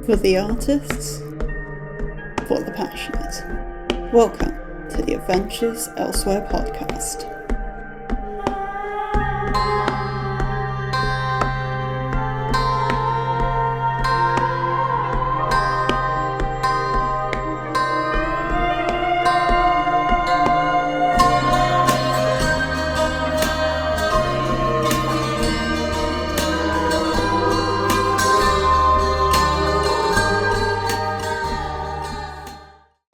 For the artists, for the passionate. Welcome to the Adventures Elsewhere podcast.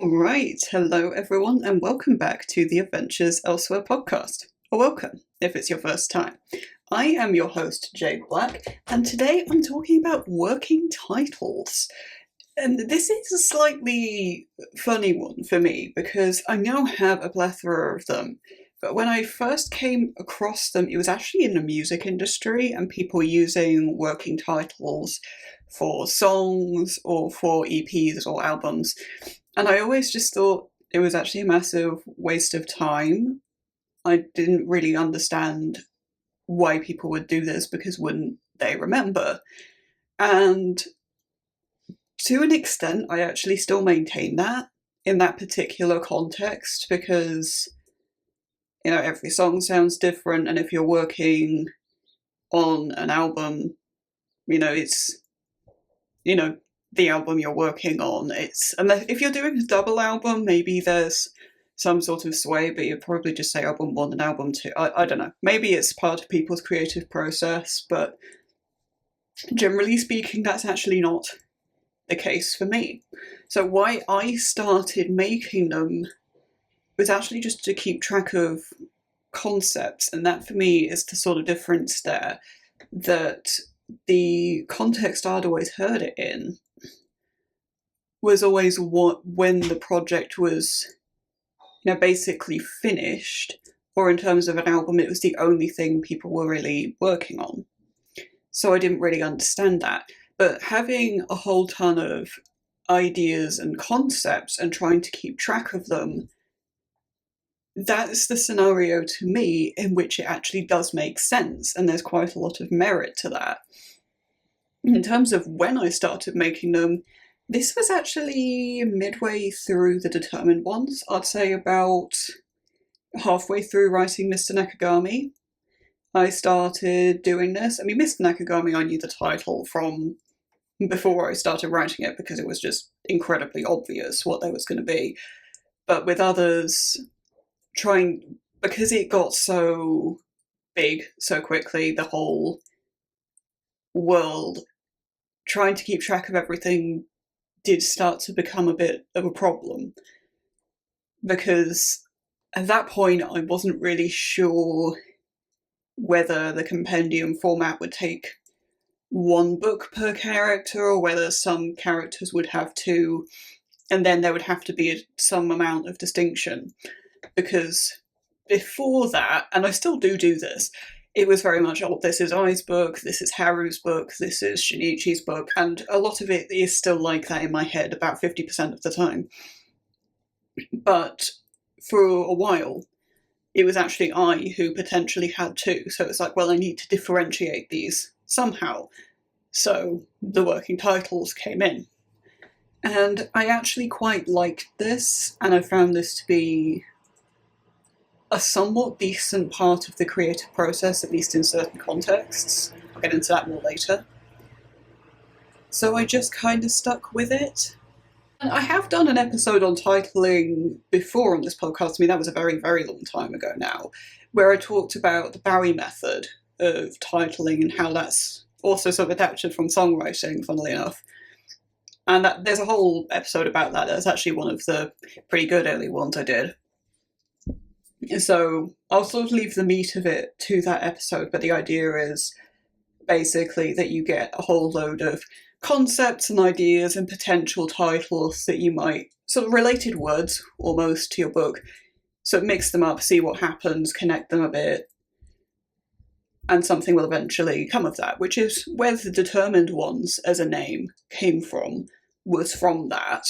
Right, hello everyone, and welcome back to the Adventures Elsewhere podcast. Or welcome, if it's your first time. I am your host, Jade Black, and today I'm talking about working titles. And this is a slightly funny one for me, because I now have a plethora of them. But when I first came across them, it was actually in the music industry, and people using working titles for songs, or for EPs or albums. And I always just thought it was actually a massive waste of time. I didn't really understand why people would do this, because wouldn't they remember? And to an extent, I actually still maintain that in that particular context, because, you know, every song sounds different, and if you're working on an album, it's, the album you're working on. If you're doing a double album, maybe there's some sort of sway, but you'd probably just say album 1 and album 2. I don't know. Maybe it's part of people's creative process, but generally speaking, that's actually not the case for me. So why I started making them was actually just to keep track of concepts, and that for me is the sort of difference there, that the context I'd always heard it in was always when the project was, basically finished, or in terms of an album, it was the only thing people were really working on. So I didn't really understand that. But having a whole ton of ideas and concepts and trying to keep track of them, that's the scenario to me in which it actually does make sense, and there's quite a lot of merit to that. In terms of when I started making them, this was actually midway through the determined ones. I'd say about halfway through writing Mr. Nakagami, I started doing this. I mean, Mr. Nakagami, I knew the title from before I started writing it, because it was just incredibly obvious what there was going to be. But with others, because it got so big so quickly, the whole world, trying to keep track of everything did start to become a bit of a problem, because at that point I wasn't really sure whether the compendium format would take one book per character, or whether some characters would have two, and then there would have to be some amount of distinction. Because before that, and I still do this, it was very much, this is Ai's book, this is Haru's book, this is Shinichi's book, and a lot of it is still like that in my head, about 50% of the time. But for a while, it was actually I who potentially had two, so it's like, well, I need to differentiate these somehow. So the working titles came in. And I actually quite liked this, and I found this to be a somewhat decent part of the creative process, at least in certain contexts. I'll get into that more later. So I just kind of stuck with it. And I have done an episode on titling before on this podcast. I mean, that was a very, very long time ago now, where I talked about the Bowie method of titling and how that's also sort of adapted from songwriting, funnily enough. And there's a whole episode about that. That's actually one of the pretty good early ones I did. So I'll sort of leave the meat of it to that episode, but the idea is basically that you get a whole load of concepts and ideas and potential titles that you might, sort of related words almost to your book, so mix them up, see what happens, connect them a bit, and something will eventually come of that, which is where the Determined Ones as a name came from, was from that.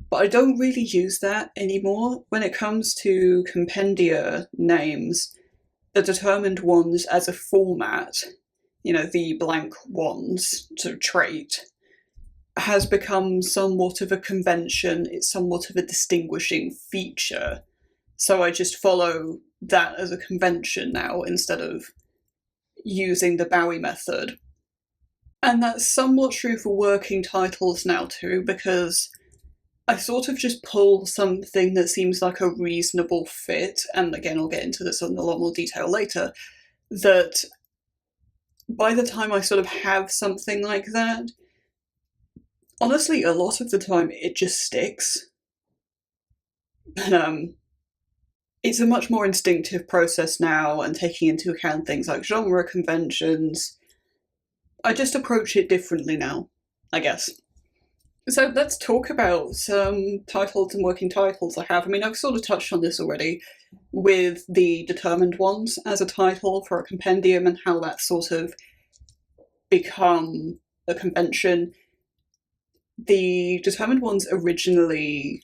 But I don't really use that anymore. When it comes to compendia names, the Determined Ones as a format, the blank ones, sort of trait, has become somewhat of a convention, it's somewhat of a distinguishing feature. So I just follow that as a convention now instead of using the Bowie method. And that's somewhat true for working titles now too, because I sort of just pull something that seems like a reasonable fit, and again, I'll get into this in a lot more detail later, that by the time I sort of have something like that, honestly, a lot of the time it just sticks. But it's a much more instinctive process now, and taking into account things like genre conventions, I just approach it differently now, I guess. So let's talk about some titles and working titles I have. I mean, I've sort of touched on this already with the determined ones as a title for a compendium and how that's sort of become a convention. The determined ones originally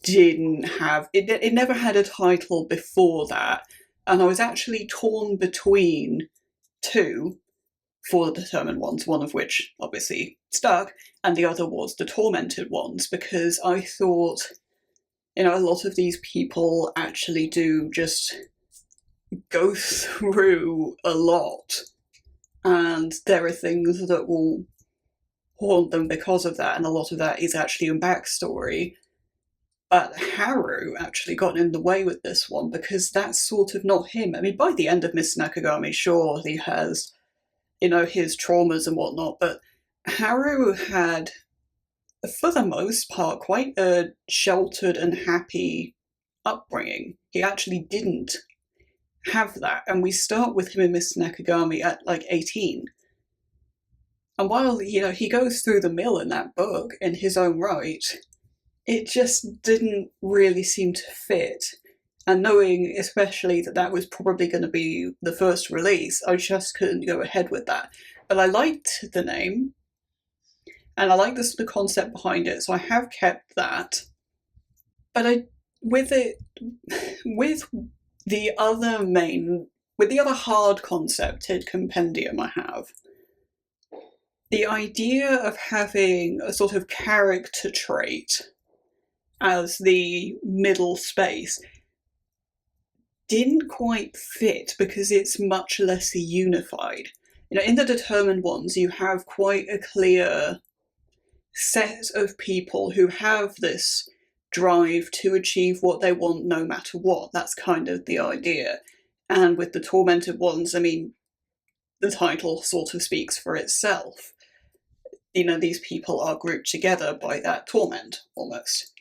didn't have, it never had a title before that, and I was actually torn between two for the determined ones, one of which obviously stuck, and the other was the tormented ones, because I thought, a lot of these people actually do just go through a lot, and there are things that will haunt them because of that, and a lot of that is actually a backstory. But Haru actually got in the way with this one, because that's sort of not him. I mean, by the end of Mr. Nakagami, sure, he has, his traumas and whatnot, but Haru had, for the most part, quite a sheltered and happy upbringing. He actually didn't have that, and we start with him in Mr. Nakagami at like 18. And while, he goes through the mill in that book in his own right, it just didn't really seem to fit. And knowing especially that that was probably going to be the first release, I just couldn't go ahead with that. But I liked the name, and I like the concept behind it, so I have kept that. But with the other hard concepted compendium I have, the idea of having a sort of character trait as the middle space didn't quite fit, because it's much less unified. In the determined ones, you have quite a clear set of people who have this drive to achieve what they want no matter what. That's kind of the idea. And with the tormented ones, I mean, the title sort of speaks for itself. These people are grouped together by that torment, almost.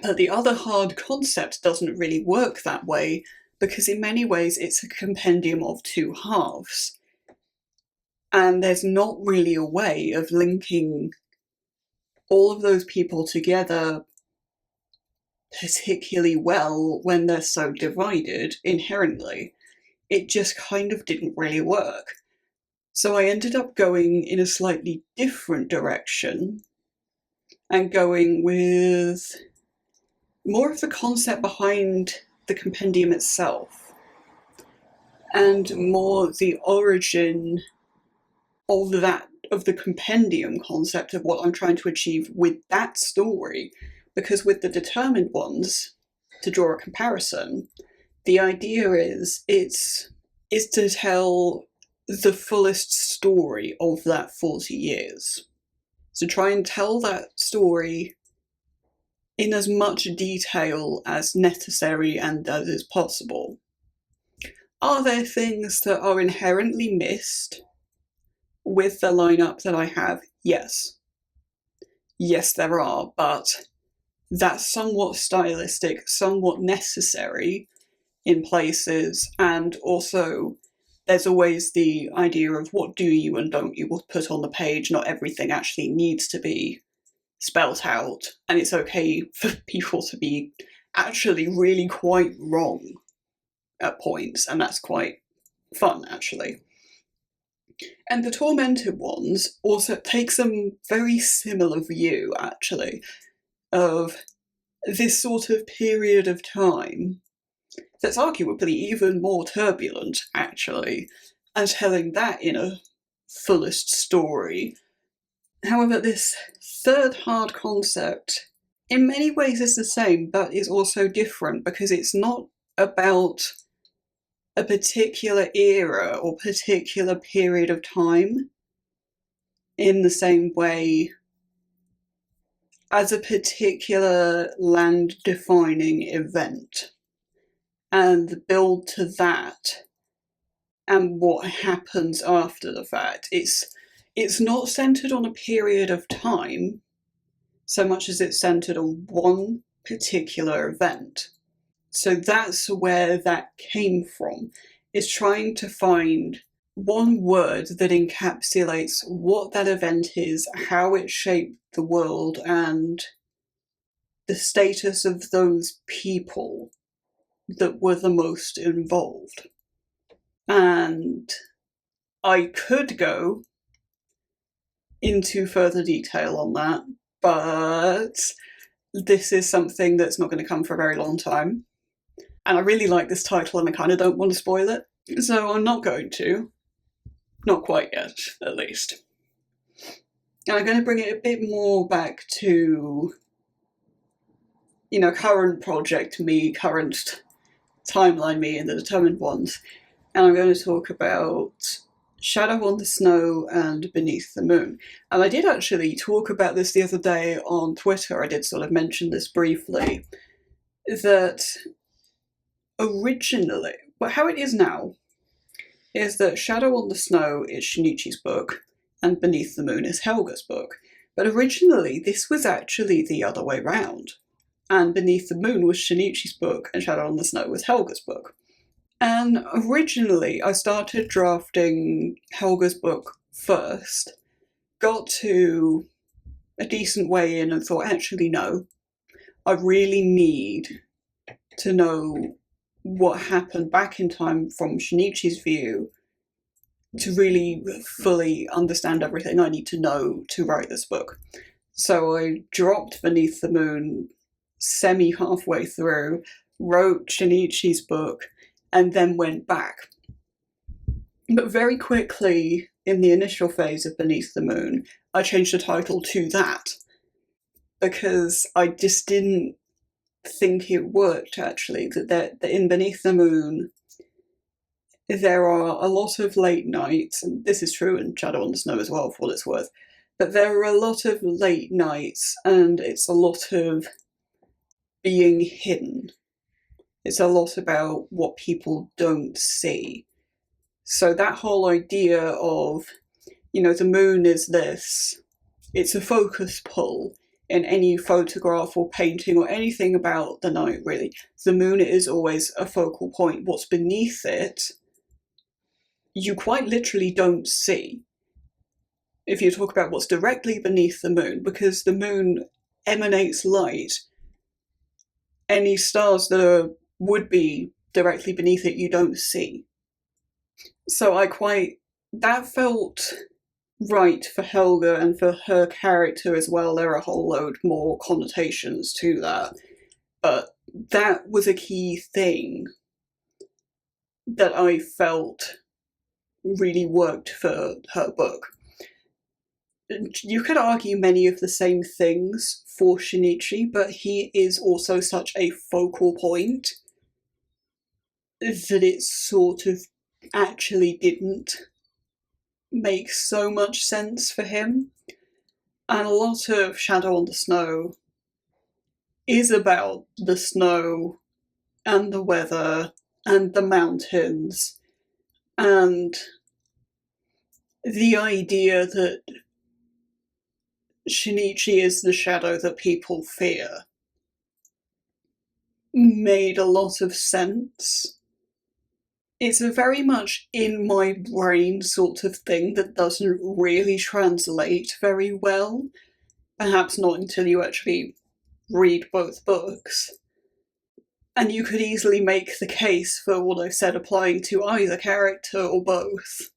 But the other hard concept doesn't really work that way, because in many ways it's a compendium of two halves. And there's not really a way of linking all of those people together particularly well when they're so divided inherently. It just kind of didn't really work. So I ended up going in a slightly different direction and going with more of the concept behind the compendium itself, and more the origin of the compendium concept of what I'm trying to achieve with that story. Because with the determined ones, to draw a comparison, the idea is to tell the fullest story of that 40 years. So try and tell that story in as much detail as necessary and as is possible. Are there things that are inherently missed with the lineup that I have? Yes. Yes, there are, but that's somewhat stylistic, somewhat necessary in places, and also there's always the idea of what do you and don't you put on the page. Not everything actually needs to be spelt out, and it's okay for people to be actually really quite wrong at points, and that's quite fun, actually. And the tormented ones also take some very similar view, actually, of this sort of period of time that's arguably even more turbulent, actually, and telling that in a fullest story. However, this third hard concept in many ways is the same, but is also different because it's not about a particular era or particular period of time in the same way as a particular land-defining event, and the build to that and what happens after the fact. It's not centered on a period of time so much as it's centered on one particular event. So that's where that came from, is trying to find one word that encapsulates what that event is, how it shaped the world, and the status of those people that were the most involved. And I could go into further detail on that, but this is something that's not going to come for a very long time. And I really like this title and I kind of don't want to spoil it, so I'm not going to. Not quite yet, at least. And I'm going to bring it a bit more back to, current project me, current timeline me, and the determined ones. And I'm going to talk about Shadow on the Snow and Beneath the Moon. And I did actually talk about this the other day on Twitter. I did sort of mention this briefly, that originally, well, how it is now, is that Shadow on the Snow is Shinichi's book, and Beneath the Moon is Helga's book. But originally, this was actually the other way round. And Beneath the Moon was Shinichi's book, and Shadow on the Snow was Helga's book. And originally, I started drafting Helga's book first, got to a decent way in and thought, actually, no, I really need to know what happened back in time from Shinichi's view to really fully understand everything I need to know to write this book. So I dropped Beneath the Moon semi-halfway through, wrote Shinichi's book, and then went back. But very quickly, in the initial phase of Beneath the Moon, I changed the title to that, because I just didn't think it worked, actually, that in Beneath the Moon there are a lot of late nights, and this is true in Shadow on the Snow as well, for what it's worth, but there are a lot of late nights, and it's a lot of being hidden. It's a lot about what people don't see. So that whole idea of, the moon is this, it's a focus pull in any photograph or painting or anything about the night, really. The moon is always a focal point. What's beneath it, you quite literally don't see. If you talk about what's directly beneath the moon, because the moon emanates light, any stars that would be directly beneath it, you don't see. So that felt right for Helga and for her character as well. There are a whole load more connotations to that. But that was a key thing that I felt really worked for her book. You could argue many of the same things for Shinichi, but he is also such a focal point that it sort of actually didn't make so much sense for him. And a lot of Shadow on the Snow is about the snow and the weather and the mountains and the idea that Shinichi is the shadow that people fear made a lot of sense. It's a very much in my brain sort of thing that doesn't really translate very well. Perhaps not until you actually read both books. And you could easily make the case for what I've said applying to either character or both.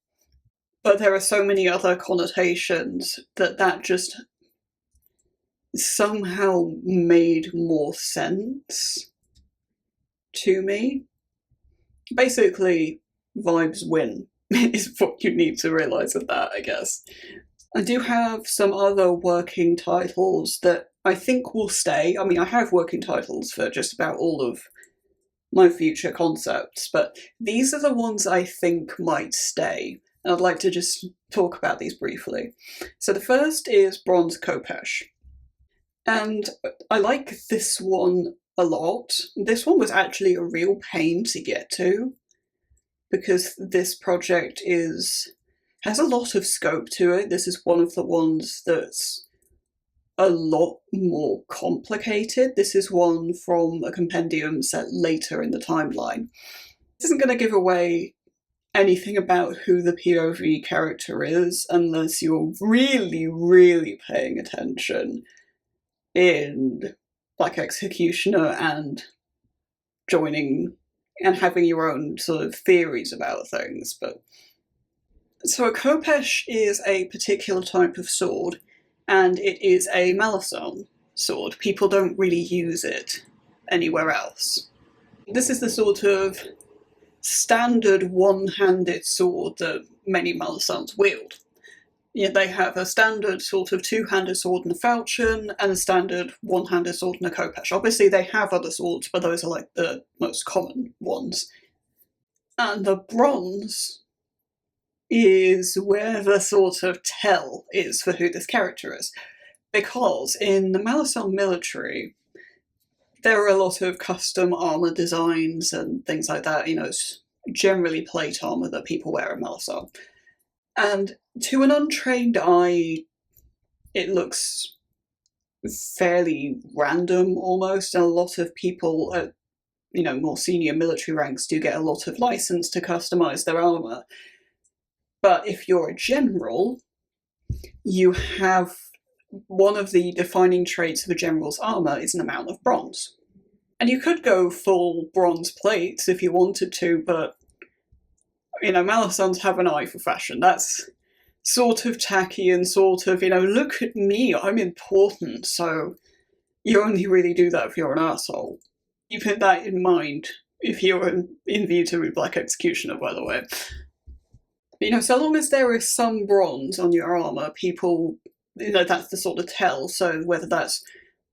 But there are so many other connotations that just somehow made more sense to me. Basically, vibes win is what you need to realise of that, I guess. I do have some other working titles that I think will stay. I mean, I have working titles for just about all of my future concepts, but these are the ones I think might stay. And I'd like to just talk about these briefly. So the first is Bronze Khopesh. And I like this one a lot. This one was actually a real pain to get to, because this project has a lot of scope to it. This is one of the ones that's a lot more complicated. This is one from a compendium set later in the timeline. This isn't going to give away anything about who the POV character is unless you're really, really paying attention in Black Executioner and joining and having your own sort of theories about things. But so a Khopesh is a particular type of sword, and it is a Malison sword. People don't really use it anywhere else. This is the sort of standard one-handed sword that many Malisons wield. Yeah, they have a standard sort of two-handed sword in a falchion and a standard one-handed sword in a Khopesh. Obviously they have other swords, but those are like the most common ones. And the bronze is where the sort of tell is for who this character is. Because in the Malison military, there are a lot of custom armour designs and things like that. You know, it's generally plate armour that people wear in Malison. And to an untrained eye, it looks fairly random almost, and a lot of people at, you know, more senior military ranks do get a lot of license to customise their armour. But if you're a general, you have one of the defining traits of a general's armour is an amount of bronze. And you could go full bronze plates if you wanted to, but you know, Malisons have an eye for fashion. That's sort of tacky and sort of, you know, look at me, I'm important, so you only really do that if you're an asshole. Keep that in mind if you're in view to read Black Executioner, by the way. You know, so long as there is some bronze on your armour, people, you know, that's the sort of tell. So whether that's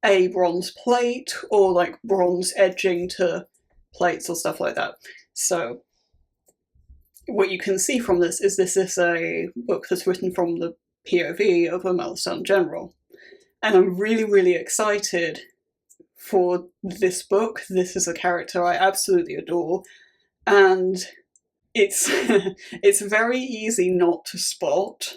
a bronze plate or like bronze edging to plates or stuff like that. So what you can see from this is a book that's written from the POV of a Malison general. And I'm really, really excited for this book. This is a character I absolutely adore. And it's it's very easy not to spot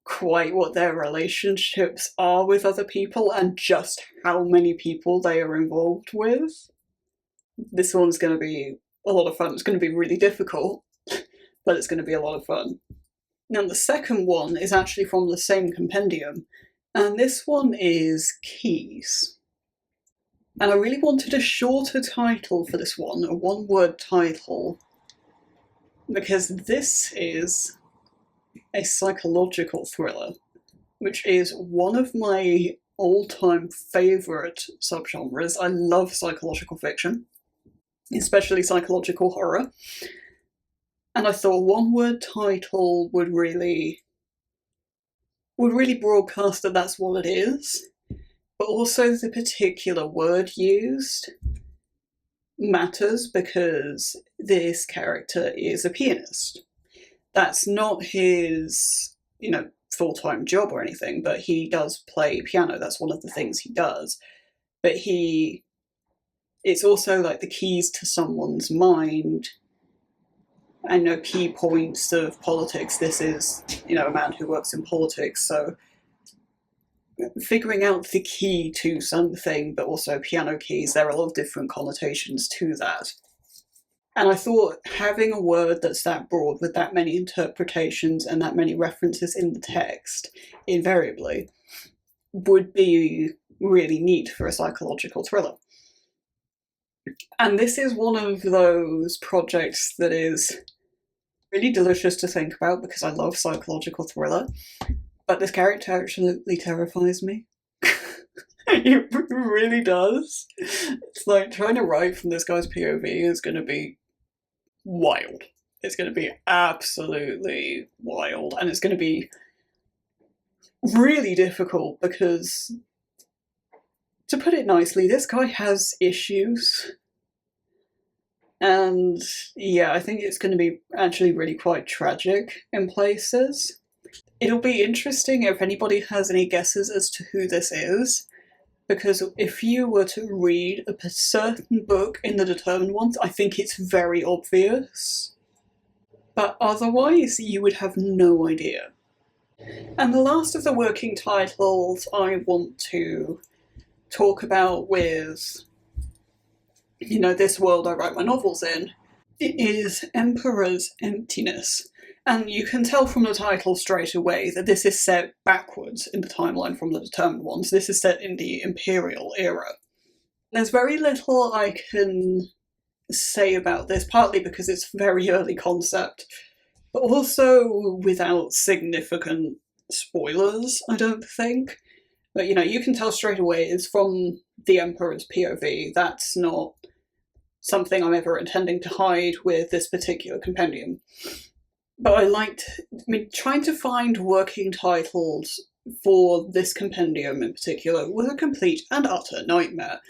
quite what their relationships are with other people and just how many people they are involved with. This one's going to be a lot of fun. It's going to be really difficult, but it's going to be a lot of fun. Now the second one is actually from the same compendium, and this one is Keys. And I really wanted a shorter title for this one, a one-word title, because this is a psychological thriller, which is one of my all-time favourite subgenres. I love psychological fiction, especially psychological horror. And I thought a one-word title would really broadcast that that's what it is, but also the particular word used matters because this character is a pianist. That's not his, you know, full-time job or anything, but he does play piano. That's one of the things he does. But it's also like the keys to someone's mind and, you know, key points of politics. This is, you know, a man who works in politics, so figuring out the key to something, but also piano keys, there are a lot of different connotations to that. And I thought having a word that's that broad with that many interpretations and that many references in the text, invariably, would be really neat for a psychological thriller. And this is one of those projects that is really delicious to think about because I love psychological thriller, but this character absolutely terrifies me. It really does. It's like trying to write from this guy's POV is going to be wild. It's going to be absolutely wild, and it's going to be really difficult because, to put it nicely, this guy has issues. And yeah, I think it's going to be actually really quite tragic in places. It'll be interesting if anybody has any guesses as to who this is, because if you were to read a certain book in the Determined Ones, I think it's very obvious. But otherwise, you would have no idea. And the last of the working titles I want to talk about with, this world I write my novels in, it is Emperor's Emptiness. And you can tell from the title straight away that this is set backwards in the timeline from the Determined Ones. This is set in the Imperial era. There's very little I can say about this, partly because it's very early concept, but also without significant spoilers, I don't think. But you can tell straight away it's from the Emperor's POV. That's not something I'm ever intending to hide with this particular compendium. But trying to find working titles for this compendium in particular was a complete and utter nightmare.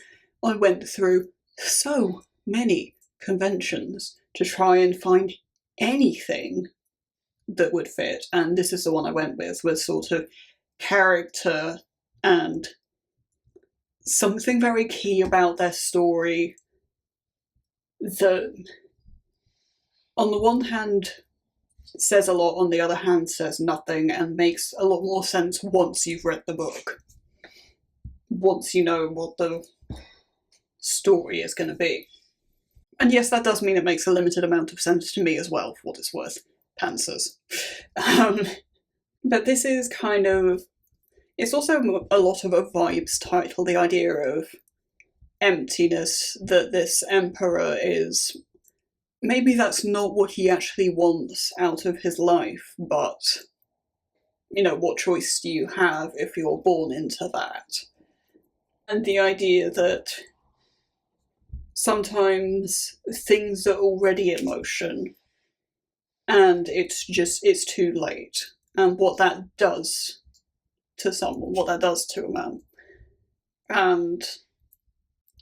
I went through so many conventions to try and find anything that would fit, and this is the one I went with sort of character and something very key about their story that, on the one hand, says a lot, on the other hand says nothing, and makes a lot more sense once you've read the book. Once you know what the story is going to be. And yes, that does mean it makes a limited amount of sense to me as well, for what it's worth. Pantsers. But this is kind of... It's also a lot of a vibes title, the idea of emptiness, that this emperor is... Maybe that's not what he actually wants out of his life, but, what choice do you have if you're born into that? And the idea that sometimes things are already in motion and it's too late, and what that does to someone, what that does to a man. And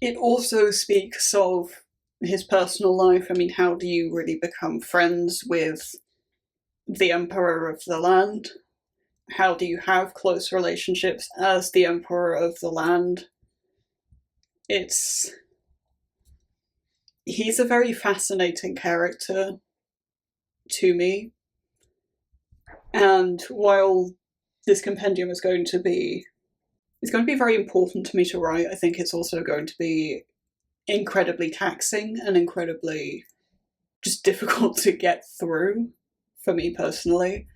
it also speaks of his personal life. How do you really become friends with the Emperor of the land? How do you have close relationships as the Emperor of the land? He's a very fascinating character to me. And while this compendium is going to be very important to me to write, I think it's also going to be incredibly taxing and incredibly just difficult to get through for me personally.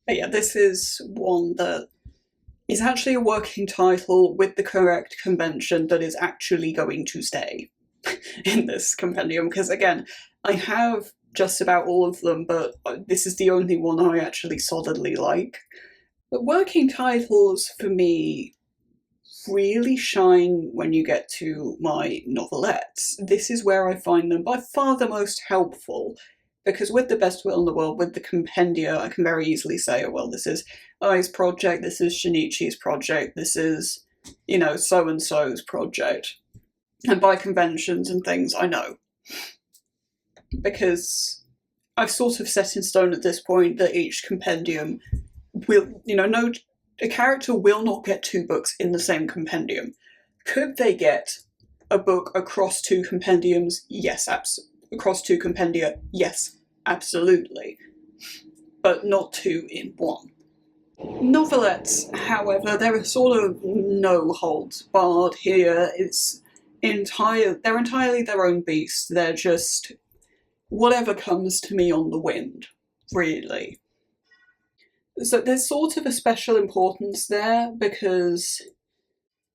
But yeah, this is one that is actually a working title with the correct convention that is actually going to stay in this compendium, because again, I have just about all of them, but this is the only one I actually solidly like. But working titles for me really shine when you get to my novelettes. This is where I find them by far the most helpful, because with the best will in the world, with the compendia, I can very easily say, oh well, this is I's project, this is Shinichi's project, this is, so-and-so's project. And by conventions and things, I know. Because I've sort of set in stone at this point that each compendium will, a character will not get 2 books in the same compendium. Could they get a book across 2 compendiums? Yes, across 2 compendia? Yes, absolutely. But not 2 in 1. Novelettes, however, there are sort of no holds barred here. They're entirely their own beast. They're just whatever comes to me on the wind, really. So there's sort of a special importance there, because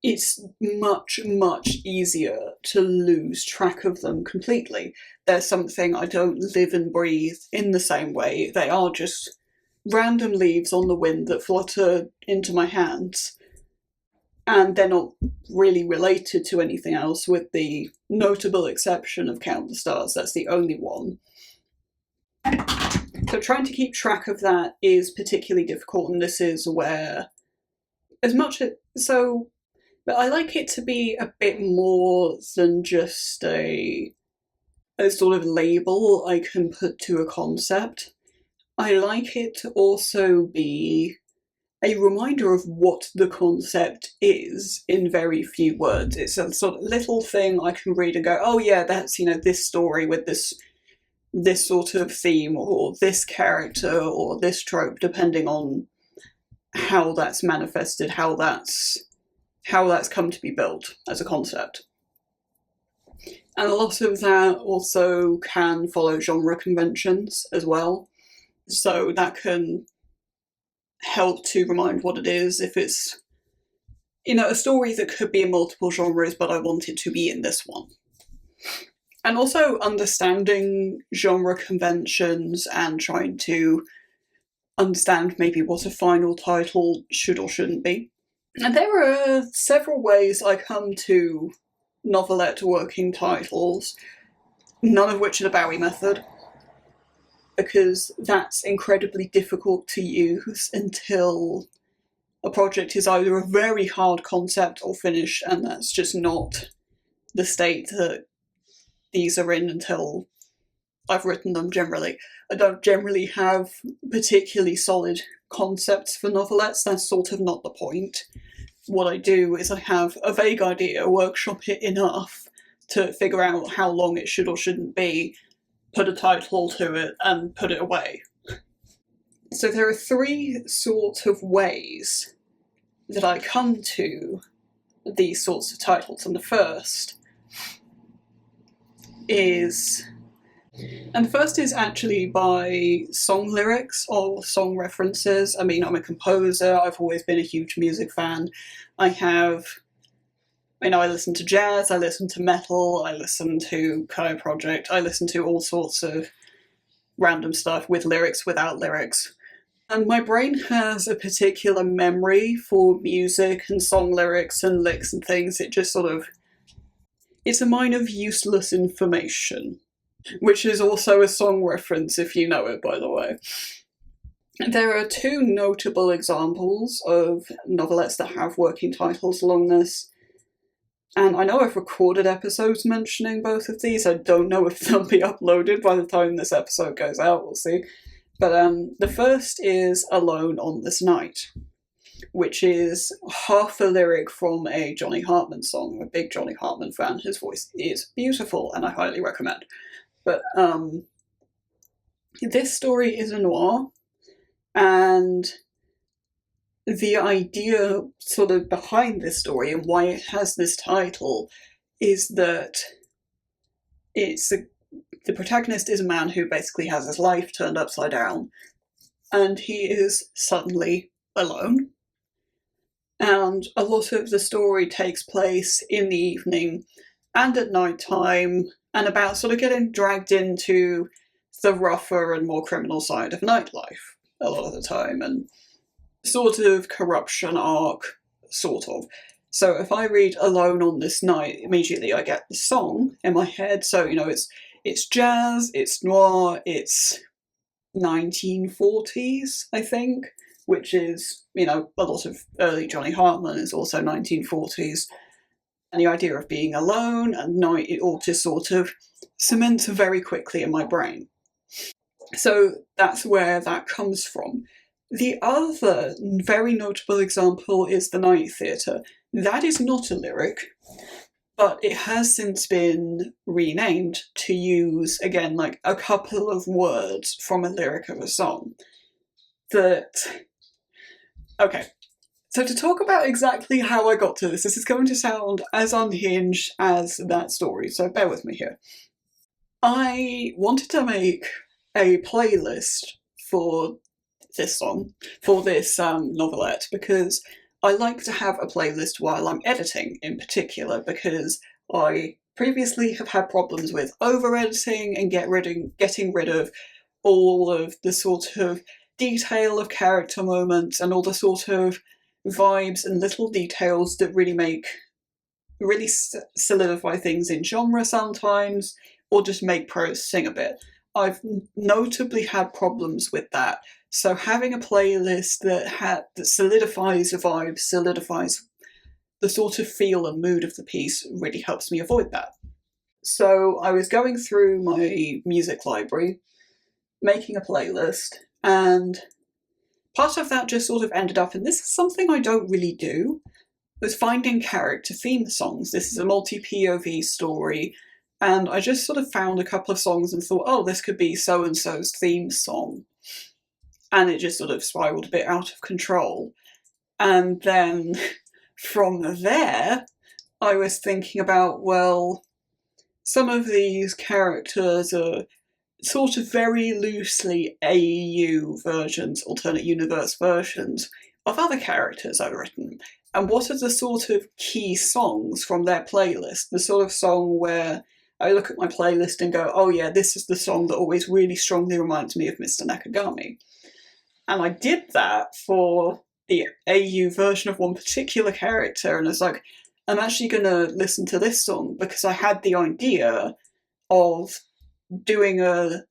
it's much, much easier to lose track of them completely. They're something I don't live and breathe in the same way. They are just random leaves on the wind that flutter into my hands, and they're not really related to anything else, with the notable exception of Count the Stars. That's the only one. So trying to keep track of that is particularly difficult, and this is where, but I like it to be a bit more than just a sort of label I can put to a concept. I like it to also be a reminder of what the concept is in very few words. It's a sort of little thing I can read and go, oh yeah, that's, this story with this sort of theme, or this character, or this trope, depending on how that's manifested, how that's come to be built as a concept. And a lot of that also can follow genre conventions as well. So that can help to remind what it is. If it's, a story that could be in multiple genres, but I want it to be in this one. And also understanding genre conventions and trying to understand maybe what a final title should or shouldn't be. And there are several ways I come to novelette working titles, none of which are the Bowie method, because that's incredibly difficult to use until a project is either a very hard concept or finished, and that's just not the state that these are in until I've written them generally. I don't generally have particularly solid concepts for novelettes, that's sort of not the point. What I do is I have a vague idea, workshop it enough to figure out how long it should or shouldn't be, put a title to it, and put it away. So there are three sort of ways that I come to these sorts of titles, and the first is actually by song lyrics or song references. I mean, I'm a composer, I've always been a huge music fan. I listen to jazz, I listen to metal, I listen to Kaya Project, I listen to all sorts of random stuff with lyrics, without lyrics. And my brain has a particular memory for music and song lyrics and licks and things. It just it's a mine of useless information, which is also a song reference if you know it, by the way. There are two notable examples of novelettes that have working titles along this. And I know I've recorded episodes mentioning both of these. I don't know if they'll be uploaded by the time this episode goes out, we'll see. But the first is Alone on This Night, which is half a lyric from a Johnny Hartman song. I'm a big Johnny Hartman fan. His voice is beautiful and I highly recommend. But this story is a noir, and the idea sort of behind this story and why it has this title is that the protagonist is a man who basically has his life turned upside down, and he is suddenly alone. And a lot of the story takes place in the evening and at night time, and about sort of getting dragged into the rougher and more criminal side of nightlife a lot of the time, and sort of corruption arc, sort of. So if I read Alone on This Night, immediately I get the song in my head. So, it's jazz, it's noir, it's 1940s, I think, which is, a lot of early Johnny Hartman is also 1940s. And the idea of being alone and night, it all just sort of cements very quickly in my brain. So that's where that comes from. The other very notable example is The Night Theatre. That is not a lyric, but it has since been renamed to use, again, like a couple of words from a lyric of a song. Okay, so to talk about exactly how I got to this is going to sound as unhinged as that story, so bear with me here. I wanted to make a playlist for this song, for this novelette, because I like to have a playlist while I'm editing in particular, because I previously have had problems with over-editing and getting rid of all of the sort of detail of character moments and all the sort of vibes and little details that really solidify things in genre sometimes, or just make prose sing a bit. I've notably had problems with that. So having a playlist that solidifies a vibe, solidifies the sort of feel and mood of the piece really helps me avoid that. So I was going through my music library, making a playlist, and part of that just sort of ended up, and this is something I don't really do, was finding character theme songs. This is a multi-POV story, and I just sort of found a couple of songs and thought, oh, this could be so-and-so's theme song. And it just sort of spiraled a bit out of control. And then from there, I was thinking about, well, some of these characters are sort of very loosely AU versions, alternate universe versions, of other characters I've written. And what are the sort of key songs from their playlist? The sort of song where I look at my playlist and go, oh yeah, this is the song that always really strongly reminds me of Mr. Nakagami. And I did that for the AU version of one particular character, and I was like, I'm actually going to listen to this song because I had the idea of doing a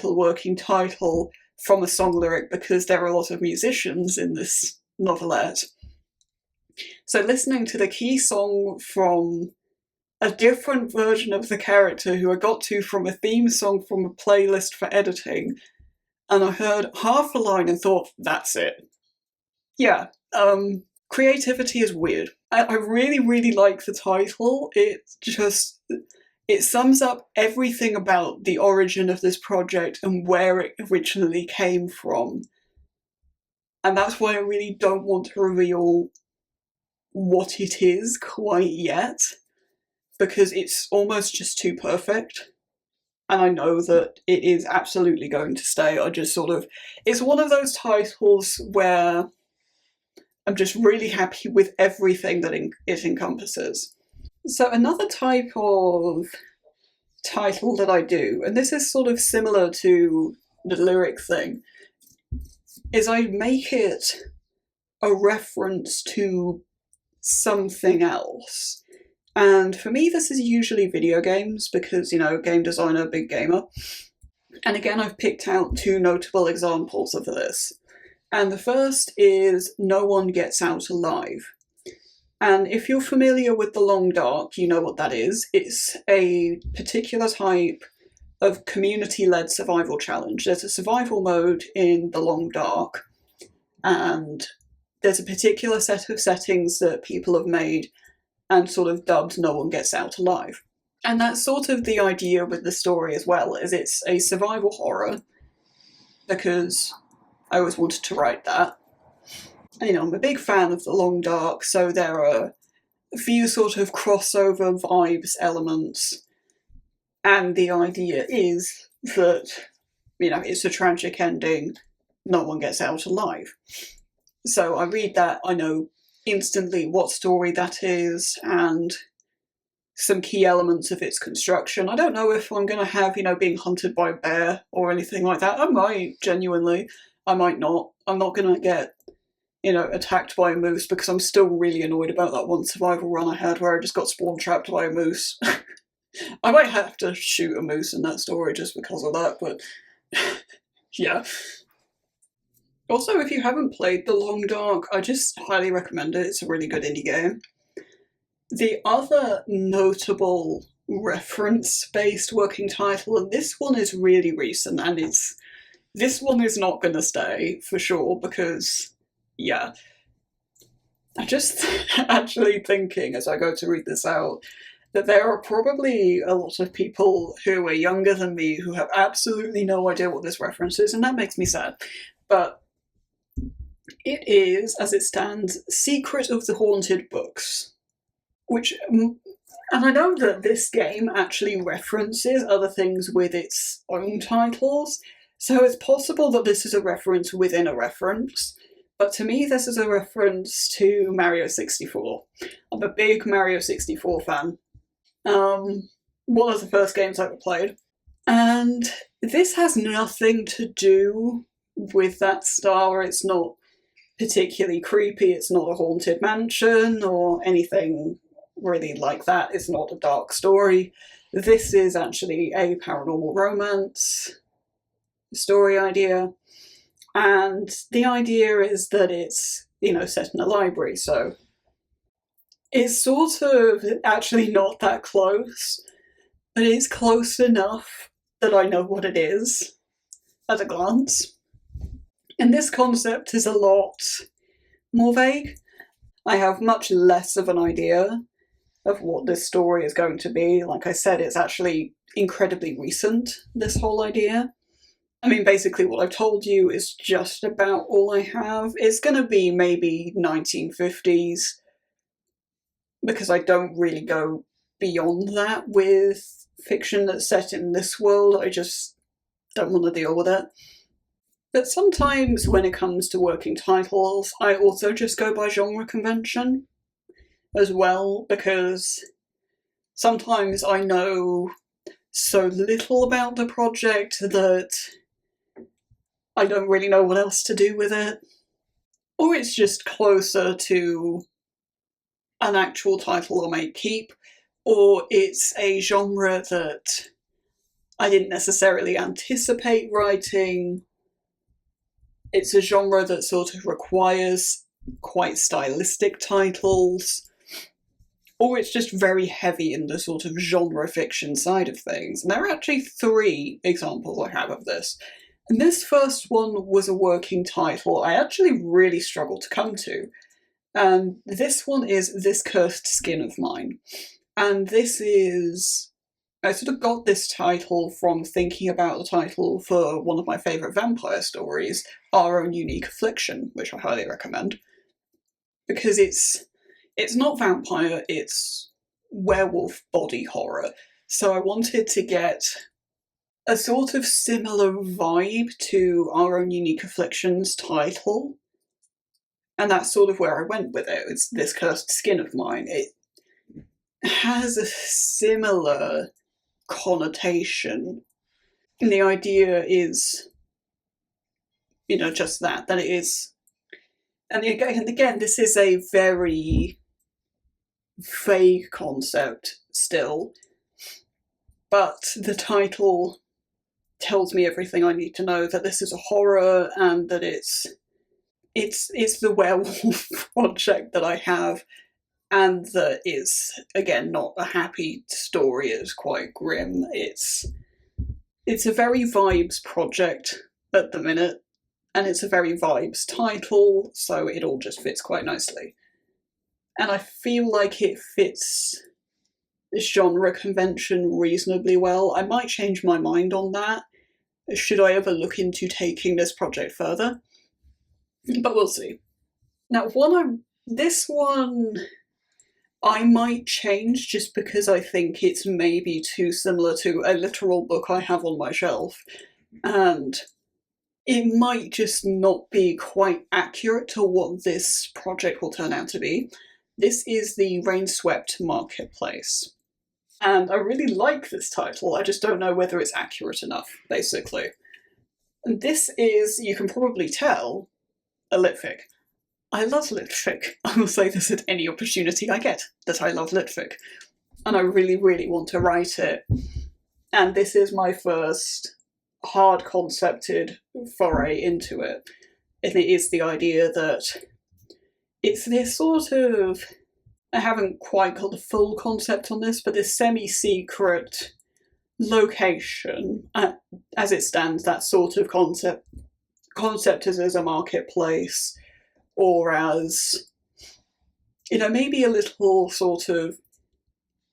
working title from a song lyric because there are a lot of musicians in this novelette. So listening to the key song from a different version of the character who I got to from a theme song from a playlist for editing, and I heard half a line and thought, that's it. Yeah, creativity is weird. I really, really like the title. It sums up everything about the origin of this project and where it originally came from. And that's why I really don't want to reveal what it is quite yet, because it's almost just too perfect. And I know that it is absolutely going to stay. It's one of those titles where I'm just really happy with everything that it encompasses. So another type of title that I do, and this is sort of similar to the lyric thing, is I make it a reference to something else. And for me, this is usually video games because, game designer, big gamer. And again, I've picked out two notable examples of this. And the first is No One Gets Out Alive. And if you're familiar with The Long Dark, you know what that is. It's a particular type of community-led survival challenge. There's a survival mode in The Long Dark, and there's a particular set of settings that people have made and sort of dubbed No One Gets Out Alive. And that's sort of the idea with the story as well, is it's a survival horror, because I always wanted to write that. And, I'm a big fan of The Long Dark, so there are a few sort of crossover vibes elements, and the idea is that, it's a tragic ending, no one gets out alive. So I read that, I know instantly what story that is, and some key elements of its construction. I don't know if I'm going to have, being hunted by a bear or anything like that. I might, genuinely. I might not. I'm not going to get, attacked by a moose, because I'm still really annoyed about that one survival run I had where I just got spawn trapped by a moose. I might have to shoot a moose in that story just because of that, but yeah. Also, if you haven't played The Long Dark, I just highly recommend it. It's a really good indie game. The other notable reference-based working title, and this one is really recent, and this one is not going to stay, for sure, because, yeah. I'm just actually thinking, as I go to read this out, that there are probably a lot of people who are younger than me who have absolutely no idea what this reference is, and that makes me sad. But it is, as it stands, Secret of the Haunted Books. And I know that this game actually references other things with its own titles, so it's possible that this is a reference within a reference, but to me this is a reference to Mario 64. I'm a big Mario 64 fan. One of the first games I ever played. And this has nothing to do with that star. It's not particularly creepy, it's not a haunted mansion or anything really like that. It's not a dark story. This is actually a paranormal romance. story idea. And the idea is that it's, set in a library, so it's sort of actually not that close, but it's close enough that I know what it is at a glance. And this concept is a lot more vague. I have much less of an idea of what this story is going to be. Like I said, it's actually incredibly recent, this whole idea. I mean, basically what I've told you is just about all I have. It's going to be maybe 1950s, because I don't really go beyond that with fiction that's set in this world. I just don't want to deal with it. But sometimes when it comes to working titles, I also just go by genre convention as well, because sometimes I know so little about the project that I don't really know what else to do with it. Or it's just closer to an actual title I might keep, or it's a genre that I didn't necessarily anticipate writing. It's a genre that sort of requires quite stylistic titles, or it's just very heavy in the sort of genre fiction side of things. And there are actually 3 examples I have of this. And this first one was a working title I actually really struggled to come to. And this one is This Cursed Skin of Mine. And this is... I sort of got this title from thinking about the title for one of my favourite vampire stories, Our Own Unique Affliction, which I highly recommend. Because it's not vampire, it's werewolf body horror. So I wanted to get a sort of similar vibe to Our Own Unique Affliction's title. And that's sort of where I went with it. It's This Cursed Skin of Mine. It has a similar connotation. And the idea is, just that it is. And again, this is a very vague concept still, but the title tells me everything I need to know, that this is a horror and that it's the werewolf project that I have, and that it's, again, not a happy story, it's quite grim. It's a very vibes project at the minute, and it's a very vibes title, so it all just fits quite nicely. And I feel like it fits genre convention reasonably well. I might change my mind on that, should I ever look into taking this project further. But we'll see. Now, this one I might change just because I think it's maybe too similar to a literal book I have on my shelf, and it might just not be quite accurate to what this project will turn out to be. This is the Rainswept Marketplace. And I really like this title, I just don't know whether it's accurate enough, basically. And this is, you can probably tell, a litfic. I love litfic. I will say this at any opportunity I get, that I love litfic. And I really, really want to write it. And this is my first hard concepted foray into it. And it is the idea that it's this sort of... I haven't quite got the full concept on this, but this semi-secret location, as it stands, that sort of concept as a marketplace, or as, maybe a little sort of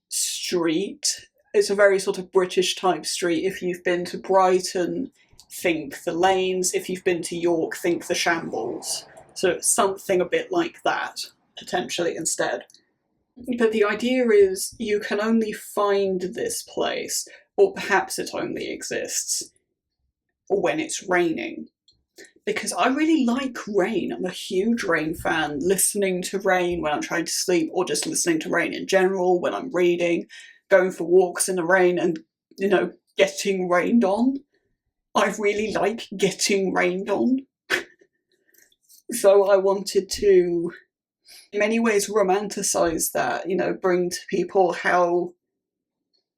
street. It's a very sort of British type street. If you've been to Brighton, think the lanes. If you've been to York, think the shambles. So something a bit like that, potentially, instead. But the idea is you can only find this place, or perhaps it only exists, when it's raining. Because I really like rain. I'm a huge rain fan. Listening to rain when I'm trying to sleep, or just listening to rain in general when I'm reading, going for walks in the rain and, getting rained on. I really like getting rained on. So I wanted to, in many ways, romanticize that, bring to people how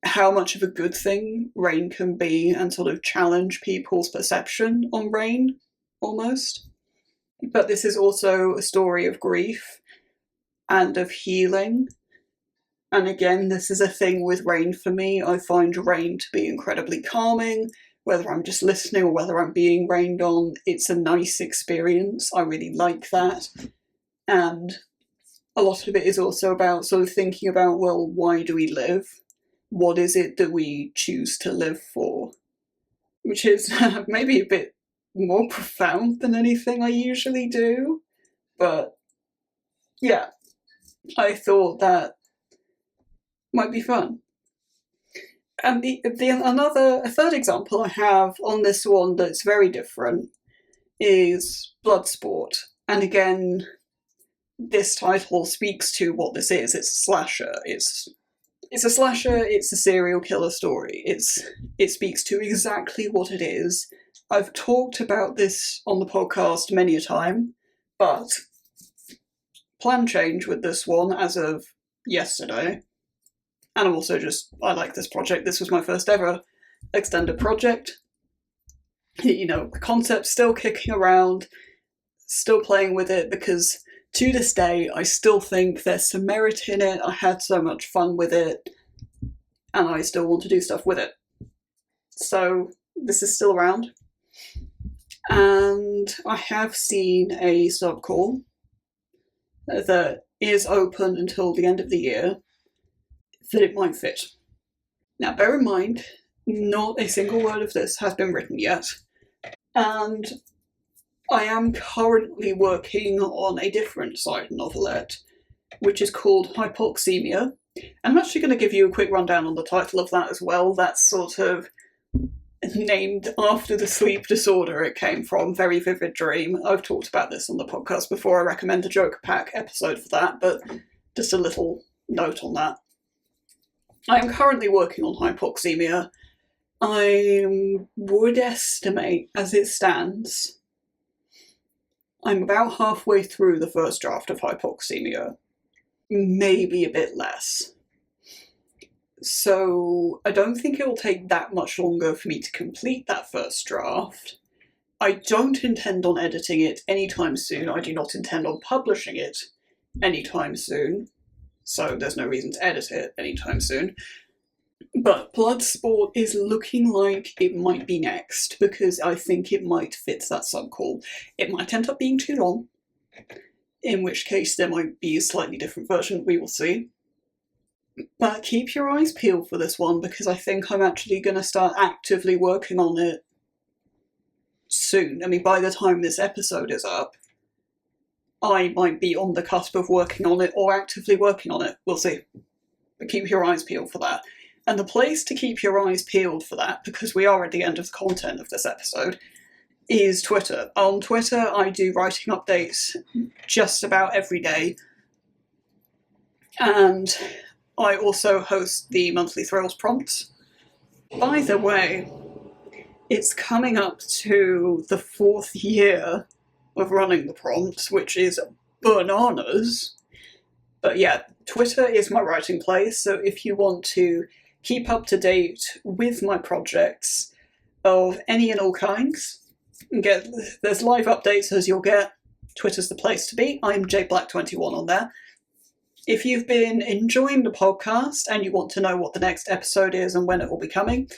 how much of a good thing rain can be and sort of challenge people's perception on rain, almost. But this is also a story of grief and of healing. And again, this is a thing with rain for me. I find rain to be incredibly calming, whether I'm just listening or whether I'm being rained on. It's a nice experience. I really like that. And a lot of it is also about sort of thinking about, well, why do we live? What is it that we choose to live for? Which is maybe a bit more profound than anything I usually do. But yeah, I thought that might be fun. And a third example I have on this one that's very different is Bloodsport. And again, this title speaks to what this is. It's a slasher. It's a slasher, it's a serial killer story. It speaks to exactly what it is. I've talked about this on the podcast many a time, but plan change with this one as of yesterday. And I'm also I like this project. This was my first ever extended project. You know, the concept's still kicking around, still playing with it, because to this day, I still think there's some merit in it. I had so much fun with it, and I still want to do stuff with it. So this is still around. And I have seen a subcall that is open until the end of the year that it might fit. Now, bear in mind, not a single word of this has been written yet. And I am currently working on a different side novelette, which is called Hypoxemia. And I'm actually going to give you a quick rundown on the title of that as well. That's sort of named after the sleep disorder it came from, Very Vivid Dream. I've talked about this on the podcast before. I recommend a Joker Pack episode for that, but just a little note on that. I am currently working on Hypoxemia. I would estimate, as it stands, I'm about halfway through the first draft of Hypoxemia, maybe a bit less. So I don't think it will take that much longer for me to complete that first draft. I don't intend on editing it anytime soon. I do not intend on publishing it anytime soon. So there's no reason to edit it anytime soon. But Bloodsport is looking like it might be next, because I think it might fit that subcall. It might end up being too long, in which case there might be a slightly different version, we will see. But keep your eyes peeled for this one, because I think I'm actually going to start actively working on it soon. I mean, by the time this episode is up, I might be on the cusp of working on it or actively working on it. We'll see. But keep your eyes peeled for that. And the place to keep your eyes peeled for that, because we are at the end of the content of this episode, is Twitter. On Twitter, I do writing updates just about every day. And I also host the monthly Thrills prompts. By the way, it's coming up to the 4th year of running the prompts, which is bananas. But yeah, Twitter is my writing place, so if you want to keep up to date with my projects of any and all kinds, there's live updates as you'll get. Twitter's the place to be. I'm jblack21 on there. If you've been enjoying the podcast and you want to know what the next episode is and when it will be coming,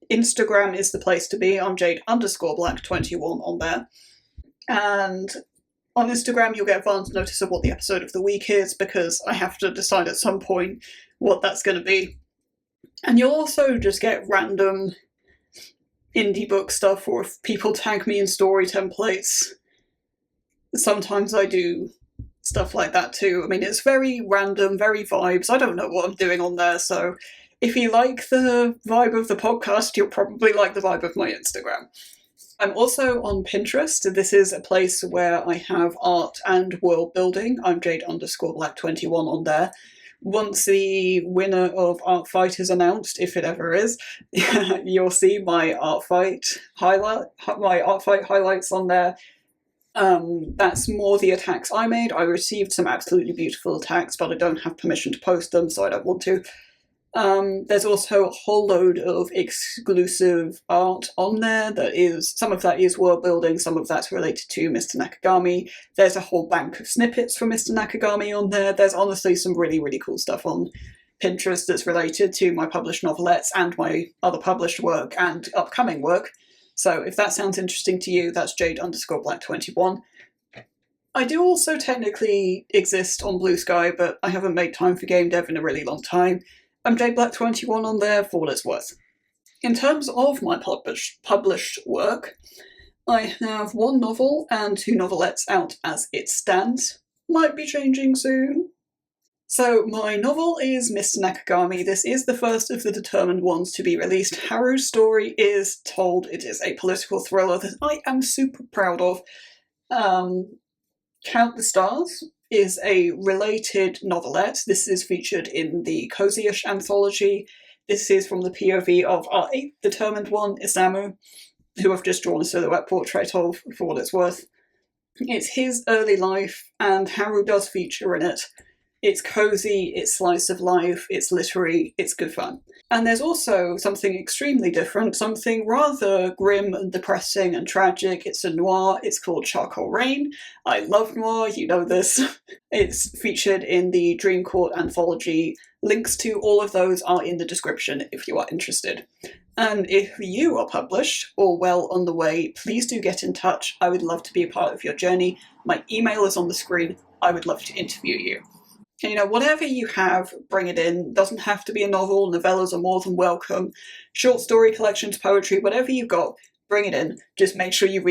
Instagram is the place to be. I'm jade_black21 on there. And on Instagram, you'll get advance notice of what the episode of the week is, because I have to decide at some point what that's going to be. And you'll also just get random indie book stuff, or if people tag me in story templates, sometimes I do stuff like that too. I mean, it's very random, very vibes. I don't know what I'm doing on there, so if you like the vibe of the podcast, you'll probably like the vibe of my Instagram. I'm also on Pinterest. This is a place where I have art and world building. I'm jade_black21 on there. Once the winner of Art Fight is announced, if it ever is, you'll see my Art Fight highlights on there. That's more the attacks I made. I received some absolutely beautiful attacks, but I don't have permission to post them, so I don't want to. There's also a whole load of exclusive art on there some of that is world building, some of that's related to Mr. Nakagami. There's a whole bank of snippets from Mr. Nakagami on there. There's honestly some really, really cool stuff on Pinterest that's related to my published novelettes and my other published work and upcoming work. So if that sounds interesting to you, that's Jade_Black21. I do also technically exist on Blue Sky, but I haven't made time for game dev in a really long time. I'm JBlack21 on there for what it's worth. In terms of my published work, I have one novel and 2 novelettes out as it stands. Might be changing soon. So my novel is Mr. Nakagami. This is the first of the determined ones to be released. Haru's story is told. It is a political thriller that I am super proud of. Count the Stars is a related novelette. This is featured in the Cozy-ish anthology. This is from the POV of our 8th determined one, Isamu, who I've just drawn a silhouette portrait of, for what it's worth. It's his early life, and Haru does feature in it. It's cozy, it's slice of life, it's literary, it's good fun. And there's also something extremely different, something rather grim and depressing and tragic. It's a noir, it's called Charcoal Rain. I love noir, you know this. It's featured in the Dream Court anthology. Links to all of those are in the description if you are interested. And if you are published or well on the way, please do get in touch. I would love to be a part of your journey. My email is on the screen. I would love to interview you. You know, whatever you have, bring it in. Doesn't have to be a novel. Novellas are more than welcome. Short story collections, poetry, whatever you've got, bring it in. Just make sure you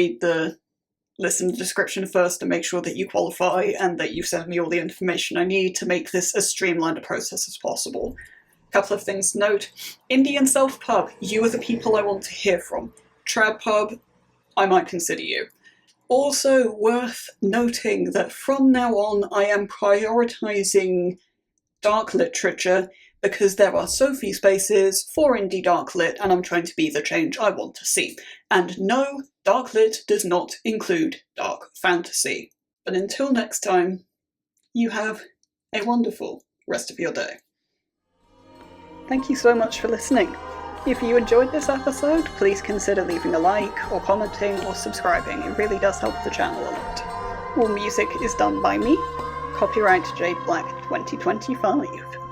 listen to the description first and make sure that you qualify and that you send me all the information I need to make this as streamlined a process as possible. Couple of things to note. Indie and Self Pub, you are the people I want to hear from. Trad Pub, I might consider you. Also worth noting that from now on I am prioritising dark literature because there are Sophie spaces for indie dark lit and I'm trying to be the change I want to see. And no, dark lit does not include dark fantasy. But until next time, you have a wonderful rest of your day. Thank you so much for listening. If you enjoyed this episode, please consider leaving a like, or commenting, or subscribing. It really does help the channel a lot. All music is done by me. Copyright Jade Black 2025.